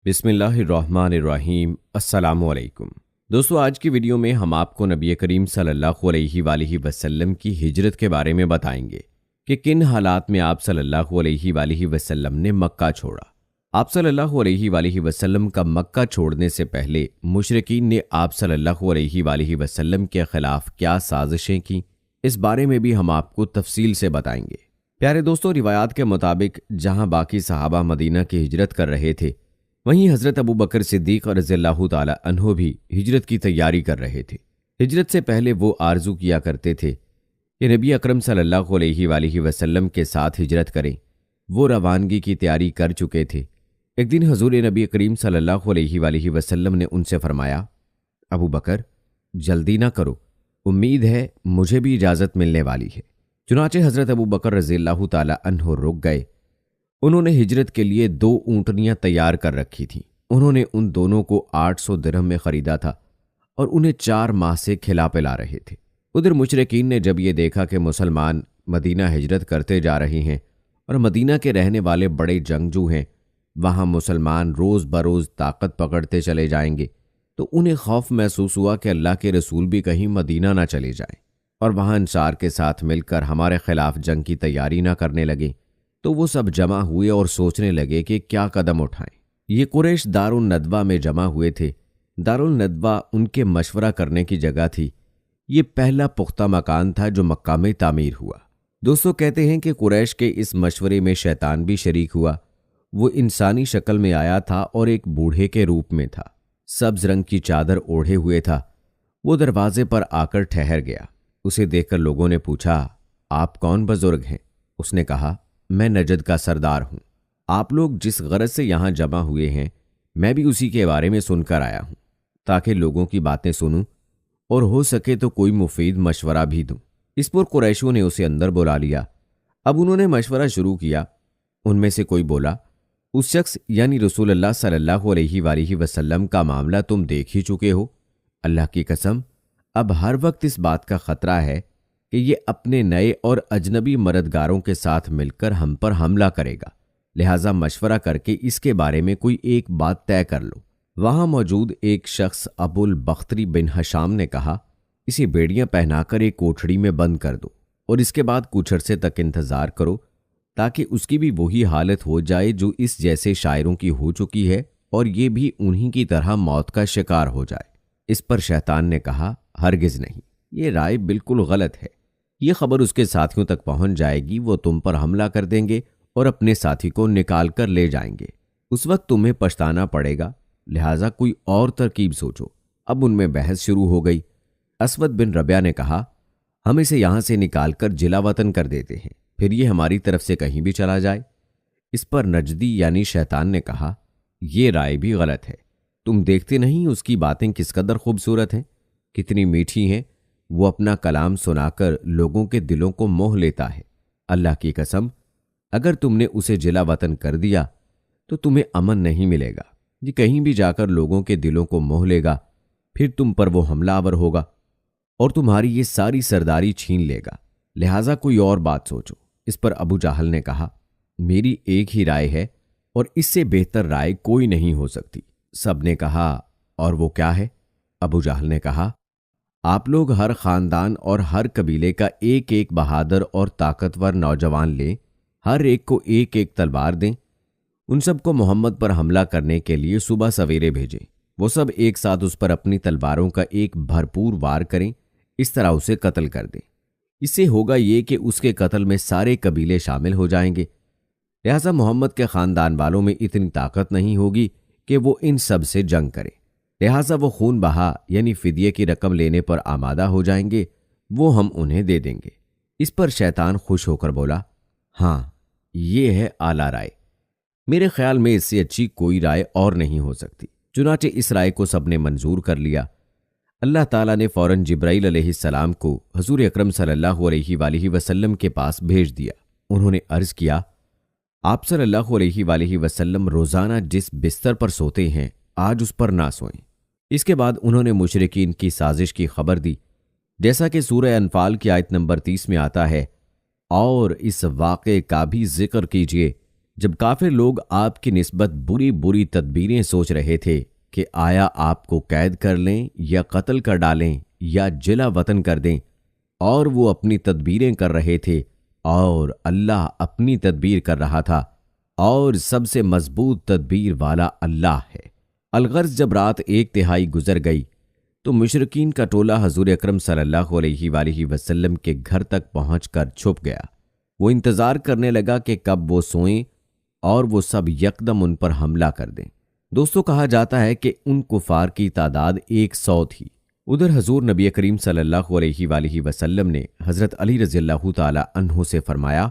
बिस्मिल्लाहिर्रहमानिर्रहीम। अस्सलामुअलैकुम दोस्तों, आज की वीडियो में हम आपको नबी करीम सल्लल्लाहु अलैहि वसल्लम की हिजरत के बारे में बताएंगे कि किन हालात में आप सल्लल्लाहु अलैहि वसल्लम ने मक्का छोड़ा। आप सल्लल्लाहु अलैहि वसल्लम का मक्का छोड़ने से पहले मुशरिकीन ने आप सल्लल्लाहु अलैहि वसल्लम के खिलाफ क्या साजिशें की, इस बारे में भी हम आपको तफसील से बताएंगे। प्यारे दोस्तों, रिवायात के मुताबिक जहां बाकी सहाबा मदीना की हिजरत कर रहे थे, वहीं हज़रत अबू बकर सिद्दीक़ रज़ियल्लाहु ताला अन्हो भी हिजरत की तैयारी कर रहे थे। हिजरत से पहले वो आरजू किया करते थे कि नबी अकरम सल्लल्लाहु अलैहि वसल्लम के साथ हिजरत करें। वो रवानगी की तैयारी कर चुके थे। एक दिन हजूर नबी करीम सल्लल्लाहु अलैहि वसल्लम ने उनसे फरमाया, अबू बकर जल्दी ना करो, उम्मीद है मुझे भी इजाज़त मिलने वाली है। चुनाचे हज़रत अबू बकर रज़ियल्लाहु ताला अन्हो रुक गए। उन्होंने हिजरत के लिए 2 ऊँटनियाँ तैयार कर रखी थीं। उन्होंने उन दोनों को 800 दिरहम में ख़रीदा था और उन्हें 4 माह से खिला पिला रहे थे। उधर मुशरिकीन ने जब ये देखा कि मुसलमान मदीना हिजरत करते जा रहे हैं और मदीना के रहने वाले बड़े जंगजू हैं, वहाँ मुसलमान रोज़ बरोज़ ताकत पकड़ते चले जाएंगे, तो उन्हें खौफ महसूस हुआ कि अल्लाह के रसूल भी कहीं मदीना ना चले जाएं और वहाँ अंसार के साथ मिलकर हमारे खिलाफ जंग की तैयारी ना करने लगें। तो वो सब जमा हुए और सोचने लगे कि क्या कदम उठाएं। ये कुरैश दारुल नदवा में जमा हुए थे। दारुल नदवा उनके मशवरा करने की जगह थी। ये पहला पुख्ता मकान था जो मक्का में तामीर हुआ। दोस्तों, कहते हैं कि कुरैश के इस मशवरे में शैतान भी शरीक हुआ। वो इंसानी शक्ल में आया था और एक बूढ़े के रूप में था। सब्ज रंग की चादर ओढ़े हुए था। वो दरवाजे पर आकर ठहर गया। उसे देखकर लोगों ने पूछा, आप कौन बुजुर्ग हैं? उसने कहा, मैं नजद का सरदार हूं। आप लोग जिस गरज से यहां जमा हुए हैं, मैं भी उसी के बारे में सुनकर आया हूं, ताकि लोगों की बातें सुनूं और हो सके तो कोई मुफीद मशवरा भी दूं। इस पर कुरैशियों ने उसे अंदर बुला लिया। अब उन्होंने मशवरा शुरू किया। उनमें से कोई बोला, उस शख्स यानी रसूलुल्लाह सल्लल्लाहु अलैहि वसल्लम का मामला तुम देख ही चुके हो। अल्लाह की कसम, अब हर वक्त इस बात का खतरा है कि ये अपने नए और अजनबी मददगारों के साथ मिलकर हम पर हमला करेगा। लिहाजा मशवरा करके इसके बारे में कोई एक बात तय कर लो। वहां मौजूद एक शख्स अबुल बख्तरी बिन हशाम ने कहा, इसे बेड़ियां पहनाकर एक कोठड़ी में बंद कर दो और इसके बाद कुछ अरसे तक इंतजार करो, ताकि उसकी भी वही हालत हो जाए जो इस जैसे शायरों की हो चुकी है और ये भी उन्हीं की तरह मौत का शिकार हो जाए। इस पर शैतान ने कहा, हरगिज नहीं, ये राय बिल्कुल गलत है। ये खबर उसके साथियों तक पहुंच जाएगी, वो तुम पर हमला कर देंगे और अपने साथी को निकाल कर ले जाएंगे। उस वक्त तुम्हें पछताना पड़ेगा। लिहाजा कोई और तरकीब सोचो। अब उनमें बहस शुरू हो गई। असवद बिन रबिया ने कहा, हम इसे यहां से निकाल कर जिला वतन कर देते हैं, फिर ये हमारी तरफ से कहीं भी चला जाए। इस पर नजदी यानी शैतान ने कहा, यह राय भी गलत है। तुम देखते नहीं उसकी बातें किस कदर खूबसूरत हैं, कितनी मीठी हैं। वो अपना कलाम सुनाकर लोगों के दिलों को मोह लेता है। अल्लाह की कसम, अगर तुमने उसे जिला वतन कर दिया तो तुम्हें अमन नहीं मिलेगा। ये कहीं भी जाकर लोगों के दिलों को मोह लेगा, फिर तुम पर वो हमलावर होगा और तुम्हारी ये सारी सरदारी छीन लेगा। लिहाजा कोई और बात सोचो। इस पर अबू जाहल ने कहा, मेरी एक ही राय है और इससे बेहतर राय कोई नहीं हो सकती। सब ने कहा, और वो क्या है? अबू जाहल ने कहा, आप लोग हर खानदान और हर कबीले का एक एक बहादुर और ताकतवर नौजवान लें, हर एक को एक एक तलवार दें। उन सबको मोहम्मद पर हमला करने के लिए सुबह सवेरे भेजें। वो सब एक साथ उस पर अपनी तलवारों का एक भरपूर वार करें, इस तरह उसे कत्ल कर दें। इससे होगा ये कि उसके कत्ल में सारे कबीले शामिल हो जाएंगे। लिहाजा मोहम्मद के खानदान वालों में इतनी ताकत नहीं होगी कि वो इन सब से जंग करे। लिहाजा वो खून बहा यानी फिदिये की रकम लेने पर आमादा हो जाएंगे, वो हम उन्हें दे देंगे। इस पर शैतान खुश होकर बोला, हाँ, ये है आला राय। मेरे ख्याल में इससे अच्छी कोई राय और नहीं हो सकती। चुनाचे इस राय को सबने मंजूर कर लिया। अल्लाह ताला ने फौरन जिब्राइल अलैहिस्सलाम को हजूर अकरम सल्लल्लाहु अलैहि वसल्लम के पास भेज दिया। उन्होंने अर्ज किया, आप सल्लल्लाहु अलैहि वसल्लम रोजाना जिस बिस्तर पर सोते हैं, आज उस पर ना सोएं। इसके बाद उन्होंने मुशरिकीन की साजिश की खबर दी, जैसा कि सूरह अनफाल की आयत नंबर 30 में आता है, और इस वाक़े का भी जिक्र कीजिए जब काफिर लोग आपकी निस्बत बुरी बुरी तदबीरें सोच रहे थे कि आया आपको कैद कर लें या कत्ल कर डालें या जिला वतन कर दें, और वो अपनी तदबीरें कर रहे थे और अल्लाह अपनी तदबीर कर रहा था, और सबसे मजबूत तदबीर वाला अल्लाह है। अलगर्ज जब रात 1/3 गुजर गई तो मुशरिकीन का टोला हजूर अकरम सल्लल्लाहु अलैहि वसल्लम के घर तक पहुंचकर छुप गया। वो इंतजार करने लगा कि कब वो सोएं और वो सब यकदम उन पर हमला कर दें। दोस्तों, कहा जाता है कि उन कुफार की तादाद 100 थी। उधर हजूर नबी करीम सल्लल्लाहु अलैहि वसल्लम ने हजरत अली रज़ियल्लाहु ताला अन्हु से फरमाया,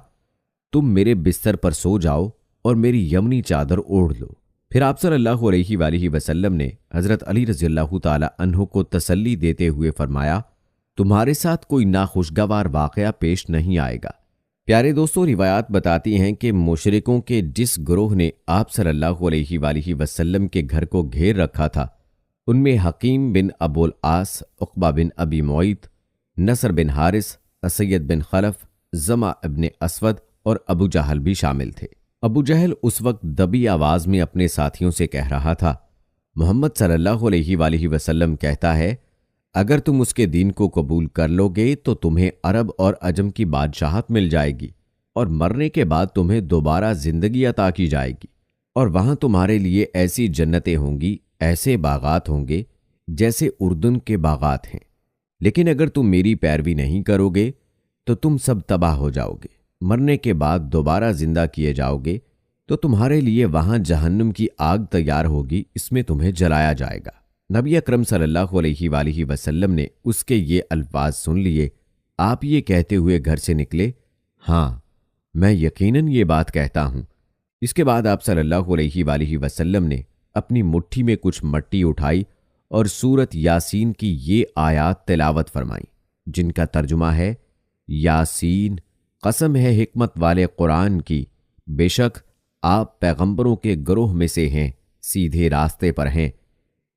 तुम मेरे बिस्तर पर सो जाओ और मेरी यमनी चादर ओढ़ लो। फिर आप सल्लल्लाहु अलैहि वसल्लम ने हजरत अली रज़ियल्लाहु ताला अन्हु को तसल्ली देते हुए फरमाया, तुम्हारे साथ कोई नाखुशगवार वाकया पेश नहीं आएगा। प्यारे दोस्तों, रिवायात बताती हैं कि मुशरिकों के जिस ग्रोह ने आप सल्लल्लाहु अलैहि वसल्लम के घर को घेर रखा था, उनमें हकीम बिन अबुल आस, उक़बा बिन अबी मुईत, नसर बिन हारिस, असयद बिन खलफ, जमा इब्न असवद और अबू जहल भी शामिल थे। अबू जहल उस वक्त दबी आवाज में अपने साथियों से कह रहा था, मोहम्मद सल्लल्लाहु अलैहि वसल्लम कहता है, अगर तुम उसके दीन को कबूल कर लोगे तो तुम्हें अरब और अजम की बादशाहत मिल जाएगी और मरने के बाद तुम्हें दोबारा जिंदगी अता की जाएगी, और वहां तुम्हारे लिए ऐसी जन्नतें होंगी, ऐसे बागात होंगे जैसे उर्दुन के बागात हैं। लेकिन अगर तुम मेरी पैरवी नहीं करोगे तो तुम सब तबाह हो जाओगे। मरने के बाद दोबारा जिंदा किए जाओगे तो तुम्हारे लिए वहां जहन्नुम की आग तैयार होगी, इसमें तुम्हें जलाया जाएगा। नबी अकरम सल्लल्लाहु अलैहि वसल्लम ने उसके ये अल्फाज सुन लिए। आप ये कहते हुए घर से निकले, हाँ, मैं यकीनन ये बात कहता हूं। इसके बाद आप सल्लल्लाहु अलैहि वसल्लम ने अपनी मुट्ठी में कुछ मट्टी उठाई और सूरत यासीन की ये आयात तिलावत फरमाई, जिनका तर्जुमा है, यासीन, कसम है हिकमत वाले कुरान की, बेशक आप पैगंबरों के ग्रोह में से हैं, सीधे रास्ते पर हैं।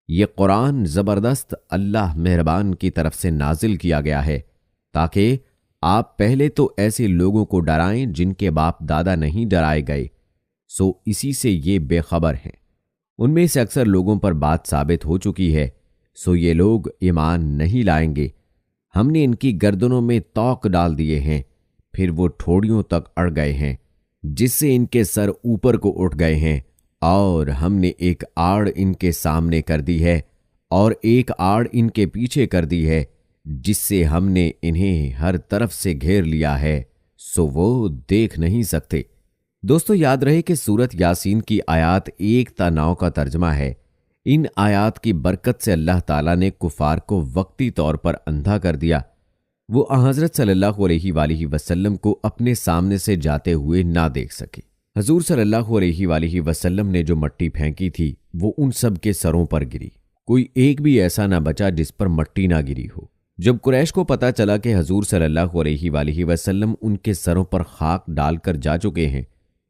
ये कुरान ज़बरदस्त अल्लाह मेहरबान की तरफ से नाजिल किया गया है ताकि आप पहले तो ऐसे लोगों को डराएं जिनके बाप दादा नहीं डराए गए, सो इसी से ये बेखबर हैं। उनमें से अक्सर लोगों पर बात साबित हो चुकी है, सो ये लोग ईमान नहीं लाएंगे। हमने इनकी गर्दनों में तौक डाल दिए हैं, फिर वो ठोड़ियों तक अड़ गए हैं, जिससे इनके सर ऊपर को उठ गए हैं, और हमने एक आड़ इनके सामने कर दी है और एक आड़ इनके पीछे कर दी है, जिससे हमने इन्हें हर तरफ से घेर लिया है, सो वो देख नहीं सकते। दोस्तों, याद रहे कि सूरत यासीन की आयात 1 का तर्जमा है। इन आयात की बरकत से अल्लाह ताला ने कुफार को वक्ती तौर पर अंधा कर दिया। वो हज़रत सल्लल्लाहु अलैहि वसल्लम को अपने सामने से जाते हुए ना देख सके। हजूर सल्लल्लाहु अलैहि वसल्लम ने जो मट्टी फेंकी थी वो उन सब के सरों पर गिरी। कोई एक भी ऐसा ना बचा जिस पर मट्टी ना गिरी हो। जब कुरैश को पता चला कि हजूर सल्लल्लाहु अलैहि वसल्लम उनके सरों पर खाक डालकर जा चुके हैं,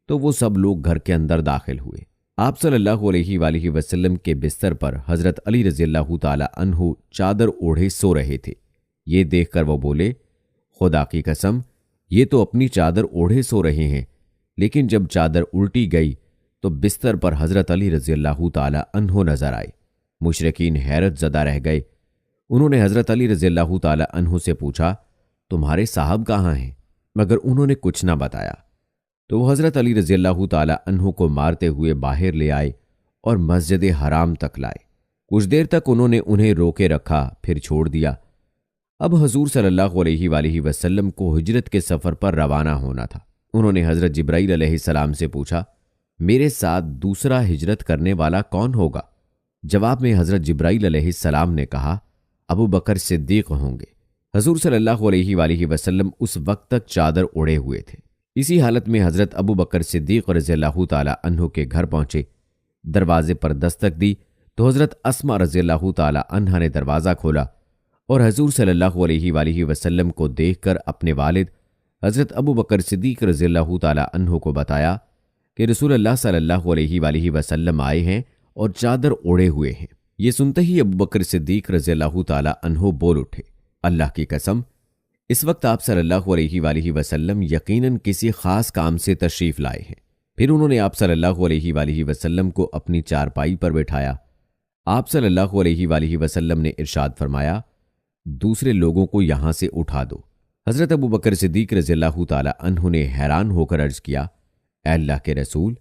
तो वो सब लोग घर के अंदर दाखिल हुए। आप सल्लल्लाहु अलैहि वसल्लम के बिस्तर पर हजरत अली रज़ियल्लाहु ताला अन्हु चादर ओढ़े सो रहे थे। ये देखकर वो बोले, खुदा की कसम, ये तो अपनी चादर ओढ़े सो रहे हैं। लेकिन जब चादर उल्टी गई तो बिस्तर पर हजरत अली रज़ियल्लाहु ताला अन्हु नजर आए। मुशरिकीन हैरत ज़दा रह गए। उन्होंने हजरत अली रज़ियल्लाहु ताला अन्हु से पूछा, तुम्हारे साहब कहाँ हैं? मगर उन्होंने कुछ ना बताया। तो वो हजरत अली रज़ियल्लाहु ताला अन्हु को मारते हुए बाहर ले आए और मस्जिद हराम तक लाए। कुछ देर तक उन्होंने उन्हें रोके रखा, फिर छोड़ दिया। अब हजूर सल्लल्लाहु अलैहि वसल्लम को हिजरत के सफ़र पर रवाना होना था। उन्होंने हजरत जिब्राईल अलैहिस्सलाम से पूछा, मेरे साथ दूसरा हिजरत करने वाला कौन होगा? जवाब में हजरत जिब्राईल अलैहिस्सलाम ने कहा, अबू बकर सिद्दीक होंगे। हजूर सल्लल्लाहु अलैहि वसल्लम उस वक्त तक चादर ओढ़े हुए थे। इसी हालत में हजरत अबू बकर सिद्दीक रज़ियल्लाहु ताला अन्हु के घर पहुंचे। दरवाजे पर दस्तक दी तो हजरत अस्मा रज़ियल्लाहु ताला अन्हा ने दरवाज़ा खोला और हजूर सल्लल्लाहु अलैहि वसल्लम को देखकर अपने वालिद हजरत अबू बकर सिद्दीक रज़ियल्लाहु ताला अन्हु को बताया कि रसूलुल्लाह सल्लल्लाहु अलैहि वसल्लम आए हैं और चादर ओढ़े हुए हैं। ये सुनते ही अबू बकर सिद्दीक रज़ियल्लाहु ताला अन्हु बोल उठे, अल्लाह की कसम, इस वक्त आप सल्लल्लाहु अलैहि वसल्लम यकीनन किसी खास काम से तशरीफ लाए हैं। फिर उन्होंने आप सल्लल्लाहु अलैहि वसल्लम को अपनी चारपाई पर बैठाया। आप सल्लल्लाहु अलैहि वसल्लम ने इरशाद फरमाया, दूसरे लोगों को यहां से उठा दो। हजरत अबू बकर सिद्दीक रज़ियल्लाहु ताला अन्हु ने हैरान होकर अर्ज किया, ऐ अल्लाह के रसूल,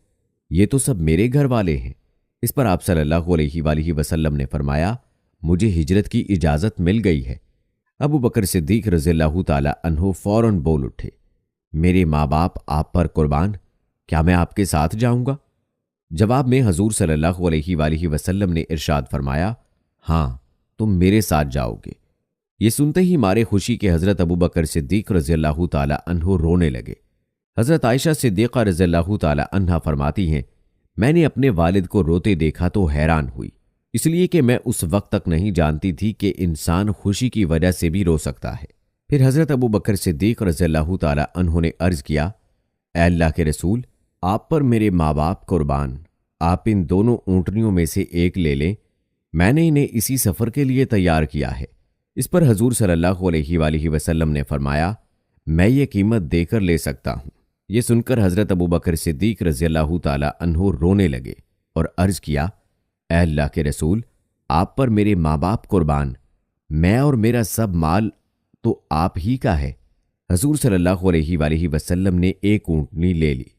ये तो सब मेरे घर वाले हैं। इस पर आप सल्लल्लाहु अलैहि वसल्लम ने फरमाया, मुझे हिजरत की इजाजत मिल गई है। अबू बकर सिद्दीक रज़ियल्लाहु ताला अन्हु फौरन बोल उठे, मेरे माँ बाप आप पर कुर्बान, क्या मैं आपके साथ जाऊंगा? जवाब में हजूर सल्लल्लाहु अलैहि वसल्लम ने इरशाद फरमाया, हाँ, तुम मेरे साथ जाओगे। ये सुनते ही मारे खुशी के हजरत अबू बकर सिद्दीक रज़ियल्लाहु ताला अन्हु रोने लगे। हजरत आयशा सिद्दीक़ा रज़ियल्लाहु ताला अन्हा फरमाती हैं, मैंने अपने वालिद को रोते देखा तो हैरान हुई, इसलिए कि मैं उस वक्त तक नहीं जानती थी कि इंसान खुशी की वजह से भी रो सकता है। फिर हजरत अबू बकर सिद्दीक रज़ियल्लाहु ताला अन्हु ने अर्ज किया, ऐ अल्लाह के रसूल, आप पर मेरे माँ बाप कुर्बान, आप इन दोनों ऊँटनियों में से एक ले लें, मैंने इन्हें इसी सफ़र के लिए तैयार किया है। इस पर हजूर सल्लल्लाहु अलैहि वसल्लम ने फरमाया, मैं ये कीमत देकर ले सकता हूँ। ये सुनकर हजरत अबू बकर सिद्दीक रज़ियल्लाहु ताला अन्हु रोने लगे और अर्ज किया, ऐ अल्लाह के रसूल, आप पर मेरे माँ बाप कुर्बान, मैं और मेरा सब माल तो आप ही का है। हजूर सल्लल्लाहु अलैहि वसल्लम ने एक ऊँटनी ले ली।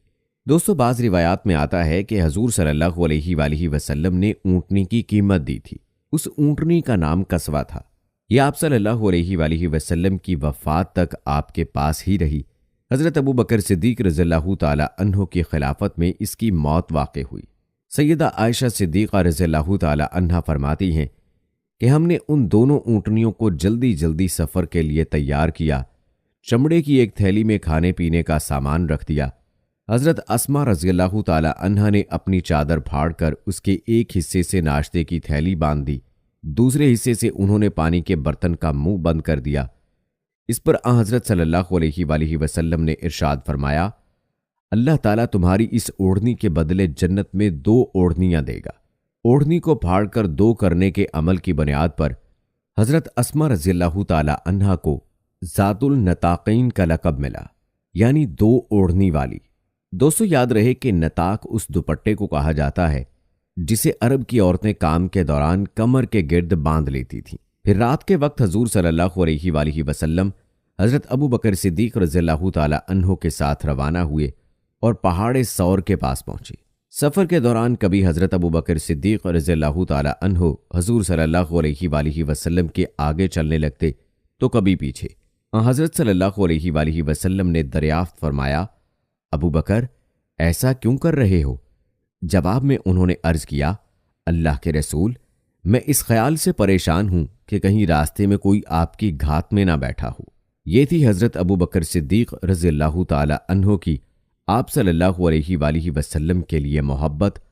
दोस्तों, बाज़ रिवायात में आता है कि हजूर सल्लल्लाहु अलैहि वसल्लम ने ऊँटनी की कीमत दी थी। उस ऊँटनी का नाम कसवा था। यह आप सल्लल्लाहु अलैहि वसल्लम की वफ़ात तक आपके पास ही रही। हज़रत अबू बकर सिद्दीक रज़ियल्लाहु ताला अन्हु की खिलाफत में इसकी मौत वाक़ हुई। सैयदा आयशा सिद्दीक़ा रज़ियल्लाहु ताला अन्हा फरमाती हैं कि हमने उन दोनों ऊँटनियों को जल्दी जल्दी सफ़र के लिए तैयार किया, चमड़े की एक थैली में खाने पीने का सामान रख दिया। हज़रत अस्मा रज़ियल्लाहु ताला अन्हा ने अपनी चादर फाड़कर उसके एक हिस्से से नाश्ते की थैली बांध दी, दूसरे हिस्से से उन्होंने पानी के बर्तन का मुंह बंद कर दिया। इस पर हज़रत सल्लल्लाहु अलैहि वसल्लम ने इरशाद फरमाया, अल्लाह ताला तुम्हारी इस ओढ़नी के बदले जन्नत में 2 ओढ़नियां देगा। ओढ़नी को फाड़कर 2 करने के अमल की बुनियाद पर हज़रत अस्मा रज़ियल्लाहु ताला अन्हा को ज़ातुल नताक़ीन का लक़ब मिला, यानी 2 ओढ़नी वाली। दोस्तों, याद रहे कि नताक उस दुपट्टे को कहा जाता है जिसे अरब की औरतें काम के दौरान कमर के गिर्द बांध लेती थीं। फिर रात के वक्त हजूर सल्लल्लाहु अलैहि वसल्लम हज़रत अबू बकर सिद्दीक रज़ियल्लाहु ताला अन्हु के साथ रवाना हुए और पहाड़े सौर के पास पहुंचे। सफ़र के दौरान कभी हज़रत अबू बकर सिद्दीक रज़ियल्लाहु ताला अन्हु हजूर सल्लल्लाहु अलैहि वसल्लम के आगे चलने लगते तो कभी पीछे। हज़रत सल्लल्लाहु अलैहि वसल्लम ने दरियाफ्त फरमाया, अबू बकर, ऐसा क्यों कर रहे हो? जवाब में उन्होंने अर्ज किया, अल्लाह के रसूल, मैं इस ख्याल से परेशान हूं कि कहीं रास्ते में कोई आपकी घात में ना बैठा हो। ये थी हज़रत अबू बकर सिद्दीक रज़ियल्लाहु ताला अन्हु की आप सल्लल्लाहु अलैहि वसल्लम के लिए मोहब्बत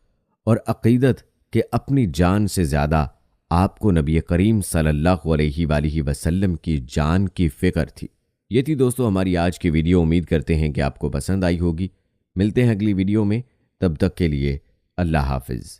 और अक़ीदत के अपनी जान से ज़्यादा आपको नबी करीम सल्लल्लाहु अलैहि वसल्लम की जान की फ़िक्र थी। ये थी दोस्तों हमारी आज की वीडियो। उम्मीद करते हैं कि आपको पसंद आई होगी। मिलते हैं अगली वीडियो में, तब तक के लिए अल्लाह हाफ़िज़।